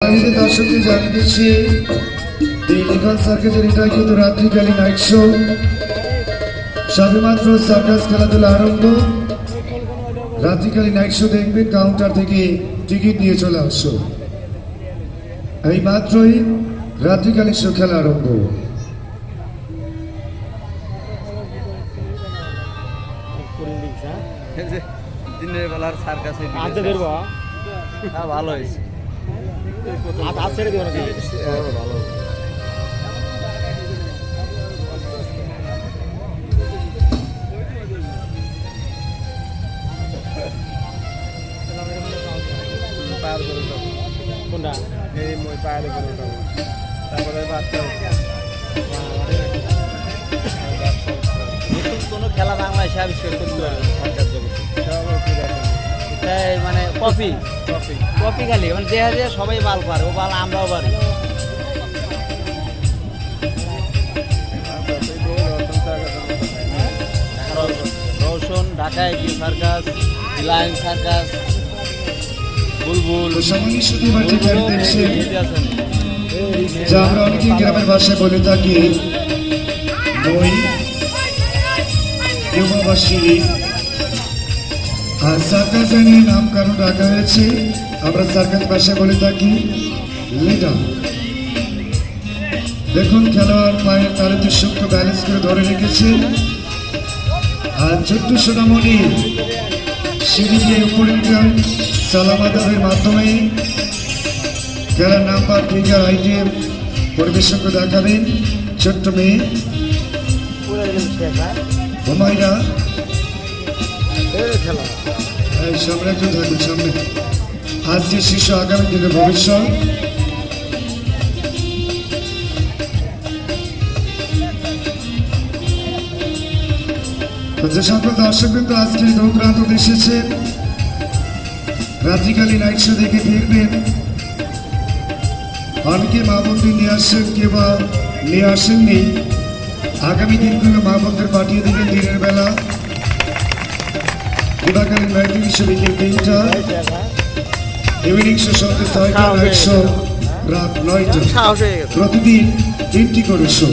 সম্মানিত দর্শকদের জানিয়ে দিচ্ছি এই লিগল সার্কাসের এটা কিন্তু রাত্রিকালীন নাইট শো। সবেমাত্র সার্কাস খেলাধুলা আরম্ভ। রাত্রিকালীন নাইট শো দেখবেন, কাউন্টার থেকে টিকিট নিয়ে চলে আসো। এই মাত্রই রাত্রিকালীন শো খেলা আরম্ভ। দিনের বেলার সার্কাসে ভালো হয়েছে। ভালো কোনটা এই মই পায়ের উপরে উঠাবো, তারপরে বাচ্চা কোনো খেলা বাংলাদেশে আবিষ্কার করতে পারে সরকার জগতে। মানে কপি কপি কপি খালি মানে দেখা যায় সবাই বাল পারে, ও বাল আমরাও পারি। রওশন ঢাকায় কি সার্কাস, রিলায়েন্স সার্কাস, বুলবুল যা আমরা অনেকেই গ্রামের ভাষায় বলে থাকি মই দেবাবাসী। আর সার্কাস নিয়ে নামকরণ রাখা হয়েছে, আমরা সার্কাস ভাষায় বলে থাকি লিডা। দেখুন খেলোয়াড় পায়ের তালুতে শক্ত ব্যালেন্স করে ধরে রেখেছে। আর ছোট্ট সোনামণি সিঁড়ি দিয়ে উপরে সালাম আদাবের মাধ্যমে খেলার নাম্বার ফিগার আইটেম পরিবেশন করে দেখাবেন ছোট্ট মেয়ে হুমায়রা। সামনে একজন থাকবেন সামনে। আজকের শিশু আগামী দিনের ভবিষ্যৎ। যে সকল দর্শক কিন্তু আজকে দৌড়ান্ত এসেছেন, রাত্রিকালীন নাইট শো দেখে ফিরবেন। অনেকে মা বোনদের নিয়ে আসছেন, কেউ বা নিয়ে আসেননি। আগামী দিনগুলো মা বোনদের পাঠিয়ে দেবেন দিনের বেলা। দিবাকালীন নাইটিং শো বিকেল 3টা, ইভিনিং শো সন্ধ্যে 6টা, নাইট শো রাত 9টা। প্রতিদিন 3টি করে শো।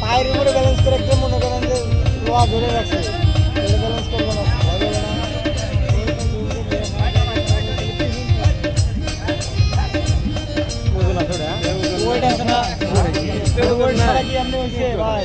পায়ের উপরে ব্যালেন্স করে একটা মনে করেন যে লোহা ধরে রাখছে, ব্যালেন্স করবো না, ভাই